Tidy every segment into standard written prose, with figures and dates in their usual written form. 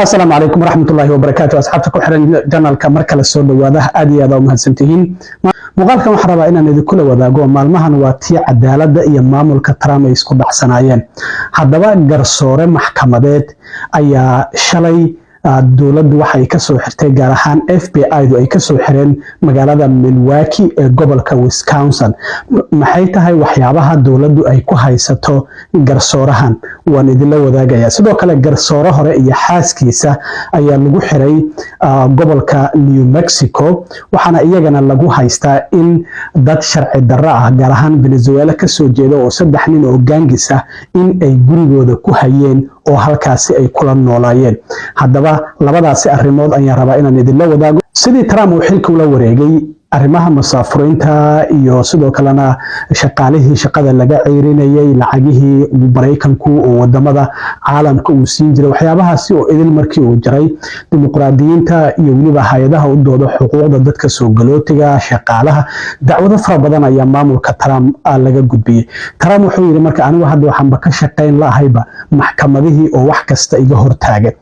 السلام عليكم ورحمة الله وبركاته أصحابتكم حرين جنالك مركز السود وهذا آدي هذا ومهندسنتين مقالكم وحربا إنا ندي كل وذاقو مالمهن واتي عدالة إيا مامولka Taraamka isku baxsanayeen haddaba garsoore maxkamadeed ayaa shalay dawladdu waxay ka soo xirtay gaar ahaan F.B.I du ay ka soo xireen magaalada Milwaukee ee gobolka Wisconsin maxay tahay waxyaabaha dawladdu ay ku haysato garsoorahan waan idinla wadaagaya sidoo kale garsoore hore iyo xaaskiisa ayaa lagu xiray gobolka New Mexico waxaana iyagana lagu haystaa in dad sharci darro ah gaar ahaan Venezuela ka soo jeeda oo saddex nin oo gaangis ah in ay gurigooda ku hayeen oo halkaasi ay kula noolaayeen haddaba labadaasi arrimood ayaan rabaa inaan idinla wadaago sidii Trump uu xilka ula wareegay arrimaha masaafuriinta iyo sidoo kalena shaqaalihii shaqada laga ceerinayay lacagihii Mareykanku oo wadamada caalamka uu siin jiray waxyaabahaasi oo idil markii uu jaray dimuqraadiyiinta iyo waliba hay'adaha u dooda xuquuqda dadka soo galootiga shaqaalaha dacwado fara badan ayaa maamulka Trump laga gudbiyay Trump wuxuu yiri marka anigu hadda waxaan ka shaqeyn lahayba maxkamadihii oo wax kasta iga hortaagay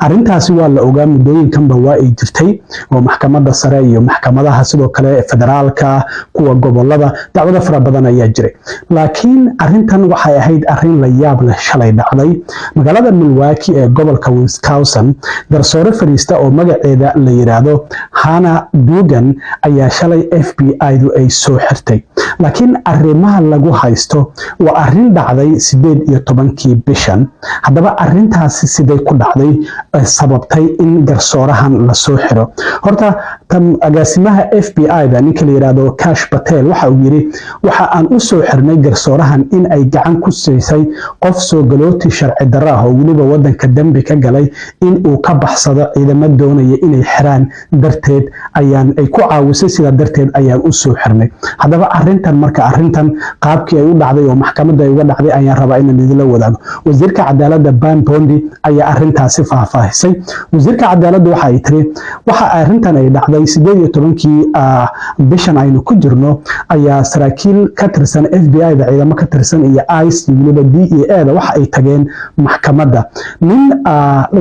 arintaasi waa la ogaa muddooyinkanba waa ay jirtay oo maxkamadda sare iyo maxkamadaha sidoo kale federaalka kuwa gobolada dacwado fara badan ayaa jiray laakiin arintan waxay ahayd arin la yaab leh shalay dhacday magaalada Milwaukee ee gobolka Wisconsin garsoore fariista oo magaceeda la yiraahdo Hana Dugan ayaa shalay F.B.I du ay soo xirtay laakiin arrimaha lagu haysto waa arin dhacday 18 bishan haddaba arintaasi sidee ku dhacday sababtay in garsoorahan la soo xiro horta tan agaasimaha F.B.I da ninka la yiraahdo Cash Patel waxa uu yiri waxa aan u soo xirnay garsoorahan in ay gacan ku siisay qof soo galooti sharci darro ah oo waliba wadanka dambi ka galay in uu ka baxsado ciidamada doonaya inay xiraan darteed ayaan ay ku caawisay sida darteed ayaan u soo xirnay haddaba arintan marka arintan qaabkii ay u dhacday oo maxkamadda ay uga dhacday ayaan rabaa inaan idinla wadaago wasiirka cadaalada Ban Bondi ayaa arintaasi faahfaahisay wasiirka cadaalada waxa ay tiri waxa arintan ay dhacday 18 bishan aynu ku jirno ayaa saraakiil ka tirsan F.B.I da ciidamo ka tirsan iyo ICE iyo waliba DAAWO da waxa ay tageen maxkamadda nin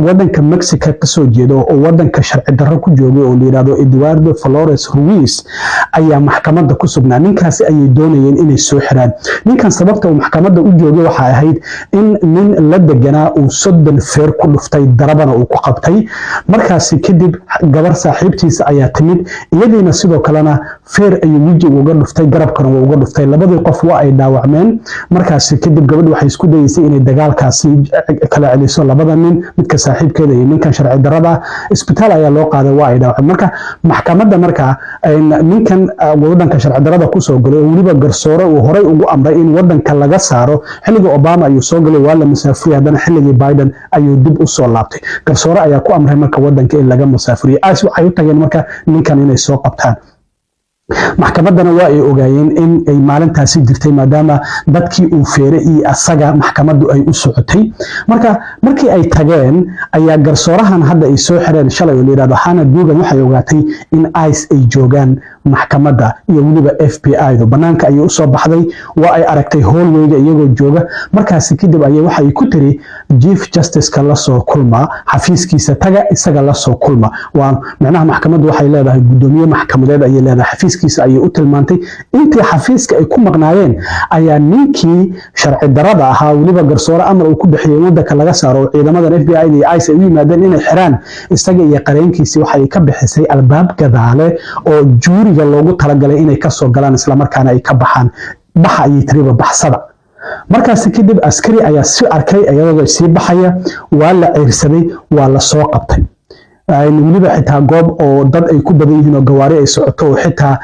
wadanka Mexico ka soo jeedo oo wadanka sharci darro ku joogay oo la yiraahdo Eduardo Flores Ruiz ayaa maxkamadda ku sugnaa ninkaasi ayay doonayeen inay soo xiraan ninkan sababta uu maxkamadda u joogay waxa ahayd in nin la deganaa uu 30 feer ku dhuftay darabana uu ku qabtay markaasi kadib gabar saaxiibtiisa ayaa timid iyadiina sidoo kalena feer ayuu wajiga uga dhuftay garabkana waa uga dhuftay labadii qof waa ay dhaawacmeen markaasi kadib gabadhu waxay isku dayeysay inay dagaalkaasi kala celiso labada nin midka saaxiibkeeda iyo ninkan sharci darrada isbitaal ayaa loo qaaday waa ay dhaawaceen marka maxkamadda marka ninkan wadanka sharci darrada ku soo galay oo waliba garsoore uu horay ugu amray in wadanka laga saaro xilliga Obama ayuu soo galay waa la masaafuriyay haddana xilligii Biden ayuu dib u soo laabtay garsoore ayaa ku amray marka wadanka in laga masaafuriyo waxay u tageen marka ninkan inay soo qabtaan maxkamaddana waa ay ogaayeen in ay maalintaasi jirtay maadaama dadkii uu feeray iyo asaga maxkamaddu ay u socotay markii ay tageen ayaa garsoorahan hadda ay soo xireen shalay oo la yiraahdo Hana Dugan waxay ogaatay in ICE ay joogaan maxkamadda iyo waliba F.B.I du banaanka ayay u soo baxday waa ay aragtay hallwayga iyagoo jooga markaasi kadib ayay waxay ku tiri Chief Justice ka la soo kulma xafiiskiisa taga isaga la soo kulma waa macnaha maxkamaddu waxay leedahay gudoomiye maxkamadeed ayay leedahay xafiiskiisa ayay u tilmaantay intii xafiiska ay ku maqnaayeen ayaa ninkii sharci darrada ahaa waliba garsoore amar uu ku bixiyay wadanka laga saaro ciidamada F.B.I iyo ICE ay u yimaadeen inay xiraan isaga iyo qareenkiisa waxay ka bixisay albaab gadaale oo juuriga loogu talagalay inay ka soo galaan isla markaana ay ka baxaan baxa ay tiriba baxsada markaas kadib askari ayaa si arkay ayagoo sii baxaya waa la ceyrsaday waa la soo qabtay waliba xitaa goob oo dad ay ku badan yihiin oo gawaari ay socoto oo xitaa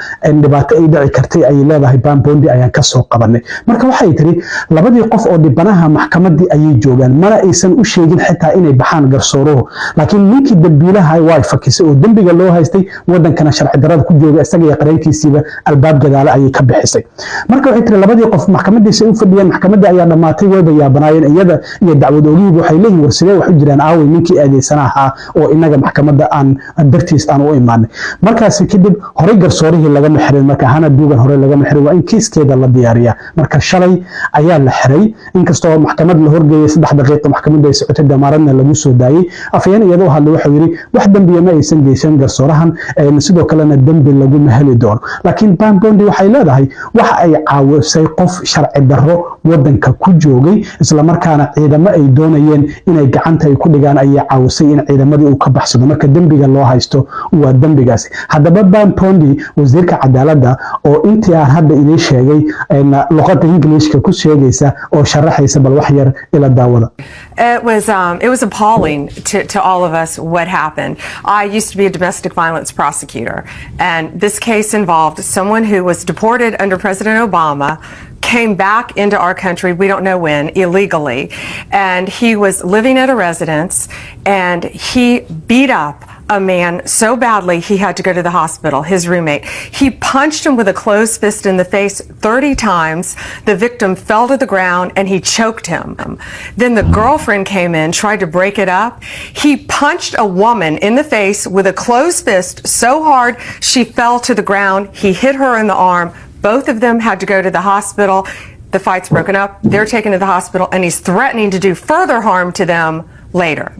dhibaato ay dhici kartay ay leedahay Ban Bondi ayaan ka soo qabanay marka waxay tiri labadii qof oo dhibanaha maxkamaddii ayay joogaan mana aysan u sheegin xitaa inay baxaan garsooruhu laakiin ninkii dambiilaha way fakisay oo dambiga loo haystay wadankana sharci darrada ku jooga isaga iyo qareenkiisiiba albaab gadaale ayay ka bixisay marka waxay tiri labadii qof maxkamadiisa u fadhiyeen maxkamadda ayaa dhamaatay way yaabanaayeen iyada iyo dacwad oogihii waxay leeyihiin warsidee wax u jiraan aaway ninkii adeegsanaha oo inaga maxkamadda aan dartiis aan u imaanay markaas kadib horey garsoorihii laga xiray marka hana duugan hore laga xiray waa in kiiskeeda la diyaariyaa marka shalay ayaa la xiray inkastoo maxkamad la horgeeyay 3 daqiiqo maxkamadda ay socotay damaaradna lagu soo daayay afayeen iyadoo hadlay waxa yiri wax dambiye ma aysan geysan garsoorahan sidoo kalena dambi lagu mahali doono laakiin Bondi waxay leedahay waxa ay caawisay qof sharci darro wadanka ku joogay isla markaana ciidamo ay doonayeen inay gacanta ay ku dhigaan ay caawisay in ciidamadii uu ka baxsado marka dambiga loo haysto waa dambigaas haddaba Bondi wasiirka cadaalada oo intii aan hadda idin sheegay luqadda Ingiriiska ku sheegaysa oo sharaxaysa bal wax yar ila daawada It was appalling to all of us what happened. I used to be a domestic violence prosecutor, and this case involved someone who was deported under President Obama, came back into our country, we don't know when, illegally, and he was living at a residence, and he beat up a man so badly he had to go to the hospital, his roommate. He punched him with a closed fist in the face 30 times. The victim fell to the ground and he choked him. Then the girlfriend came in, tried to break it up. He punched a woman in the face with a closed fist so hard she fell to the ground. He hit her in the arm. Both of them had to go to the hospital. The fight's broken up. They're taken to the hospital and he's threatening to do further harm to them later.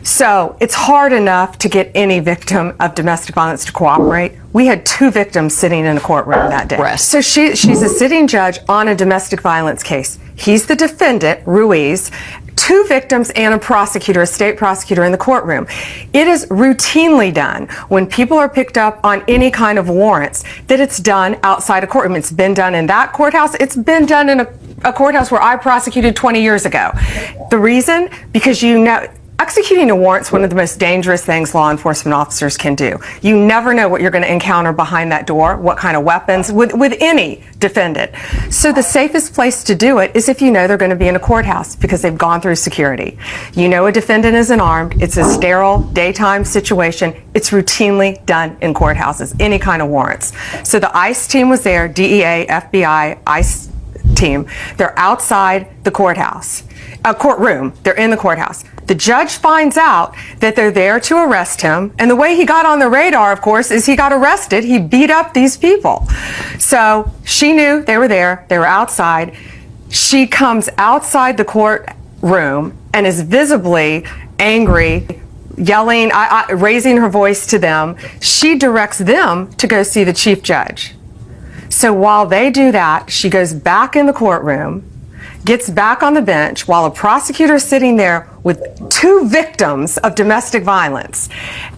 So it's hard enough to get any victim of domestic violence to cooperate. We had 2 victims sitting in a courtroom that day. So she's a sitting judge on a domestic violence case. He's the defendant, Ruiz, 2 victims and a prosecutor, a state prosecutor in the courtroom. It is routinely done when people are picked up on any kind of warrants that it's done outside a courtroom. It's been done in that courthouse. It's been done in a courthouse where I prosecuted 20 years ago. The reason? Because you know, executing a warrant is one of the most dangerous things law enforcement officers can do. You never know what you're going to encounter behind that door, what kind of weapons, with any defendant. So the safest place to do it is if you know they're going to be in a courthouse because they've gone through security. You know a defendant isn't armed. It's a sterile daytime situation. It's routinely done in courthouses, any kind of warrants. So the ICE team was there, DEA, FBI, ICE team. They're outside the courtroom. They're in the courthouse. The judge finds out that they're there to arrest him. And the way he got on the radar, of course, is he got arrested. He beat up these people. So she knew they were there. They were outside. She comes outside the courtroom and is visibly angry, yelling, raising her voice to them. She directs them to go see the chief judge. So while they do that, she goes back in the courtroom, gets back on the bench while a prosecutor is sitting there with 2 victims of domestic violence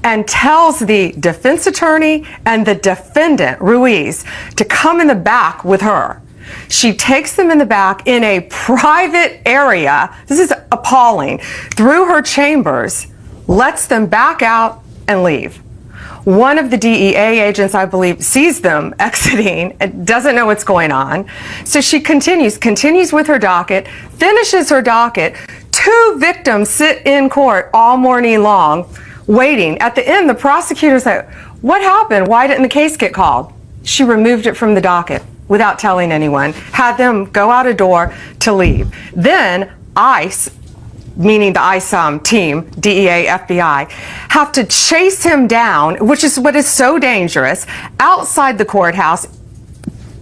and tells the defense attorney and the defendant, Ruiz, to come in the back with her. She takes them in the back in a private area. This is appalling. Through her chambers, lets them back out and leave. One of the DEA agents, I believe, sees them exiting and doesn't know what's going on. So she continues with her docket, finishes her docket. 2 victims sit in court all morning long, waiting. At the end, the prosecutor said, "What happened? Why didn't the case get called?" She removed it from the docket without telling anyone, had them go out a door to leave. Then ICE, meaning the ICE team, DEA, FBI, have to chase him down, which is what is so dangerous, outside the courthouse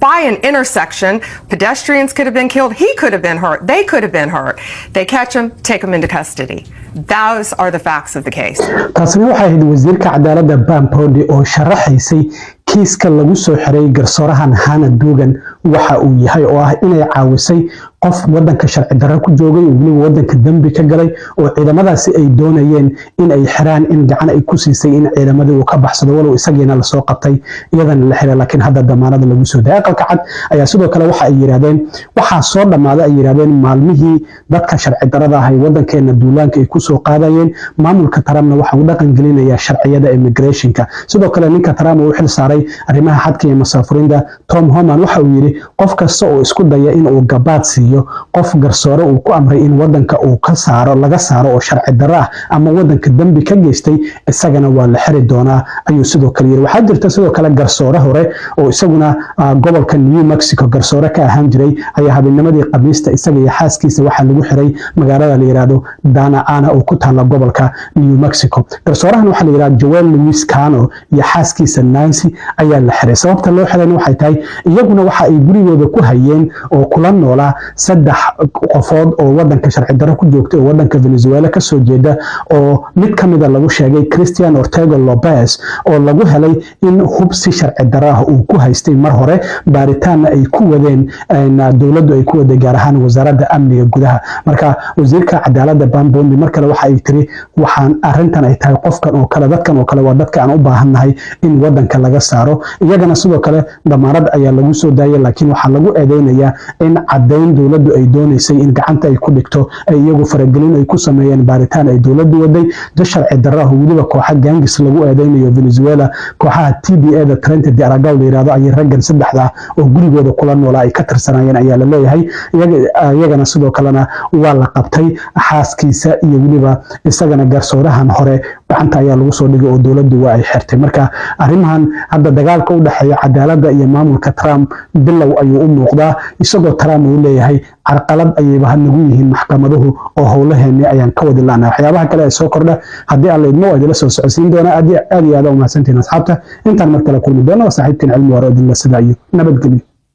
by an intersection. Pedestrians could have been killed. He could have been hurt. They could have been hurt. They catch him, take him into custody. Those are the facts of the case. taasina waxay ahayd wasiirka cadaalada Bondi oo sharaxaysay kiiska lagu soo xiray garsoorahan hana duugan waxa uu yahay oo ah inay caawisay qof wadanka sharci darro ku joogay oo waliba wadanka dambi ka galay oo ciidamadaasi ay doonayeen in ay xiraan in gacan ay ku siisay in ciidamadii uu ka baxsado walow isageena la soo qabtay iyadana la xiray laakiin hadda damaanada lagu soo daayay aqalka cad ayaa sidoo kale waxa ay yiraahdeen waxa soo dhamaaday ay yiraahdeen maalmihii dadka sharci darrada ah wadankeena duulaanka ay ku soo qaadayeen maamulka Taraamka waxa uu dhaqan gelinayaa sharciyada immigrationka sidoo kale ninka Taraamka uu xil saaray arrimaha xadka iyo masaafurinta Tom Homan waxa uu yiri qof kasta oo isku daya in uu gabaad siiyo helayo qof garsoore uu ku amray in wadanka uu ka saaro laga saaro oo sharci darro ah ama wadanka dambi ka geystay isagana waa la xiri doonaa ayuu sidoo kale yiri waxa jirta sidoo kale garsoore hore oo isaguna gobolka New Mexico garsoore ka ahaan jiray ayaa habeennimadii Khamiista isaga iyo xaaskiisa waxa lagu xiray magaalada la yiraahdo Dana oo ku taala gobolka New Mexico garsoorahan waxa la yiraahdo Joel Luis Cano iyo xaaskiisa Nancy ayaa la xiray sababta loo xirayna waxay tahay iyaguna waxa ay gurigooda ku hayeen oo kula noolaa saddex qofood oo wadanka sharci darro ku joogtay oo wadanka Venezuela ka soo jeeda oo mid kamid ah lagu sheegay Christian Ortega Lopez oo lagu helay in hubsi sharci darro ah uu ku haystay mar hore baaritaan ay ku wadeen dawladdu ay ku waday gaar ahaan wasaaradda amniga gudaha marka wasiirka cadaaladda Bambondi mar kale waxa ay tiri waxaan arintan ay tahay qofkan oo kale dadkan oo kale waa dadka aan u baahannahay in wadanka laga saaro iyagana sidoo kale damaarad ayaa lagu soo daayay laakiin waxa lagu eedeynayaa in cadeyn dawladdu ay doonaysay in gacanta ay ku dhigto ay iyagu faragelin ay ku sameeyeen baaritaan ay dawladdu waday sharci darro waliba kooxo gangis lagu eedeynayo Venezuela kooxaha TBA-da Trente de Aragao la yiraahdo ay raggan saddexda oo gurigooda kula noolaa ay ka tirsanayeen ayaa la leeyahay iyagana sidoo kalena waa la qabtay xaaskiisa iyo waliba isagana garsoorahan hore gacanta ayaa lagu soo dhigay oo dawladdu waa ay xirtay marka arrimahan hadda dagaalka u dhaxeeya cadaaladda iyo maamulka Trump bilow ayuu u muuqdaa isagoo Trump uu leeyahay carqalad ayayba nagu yihiin maxkamaduhu oo howlaheena ayaan ka wadi laanaa waxyaabaha kale ay soo kordha haddii alla idmo waa idila soo socodsiin doonaa aad iyo aad u mahadsantihiin asxaabta intaan mar kale kulmi doona saaxiibtiin cilmi waaro idinla sida iyo nabadgelyo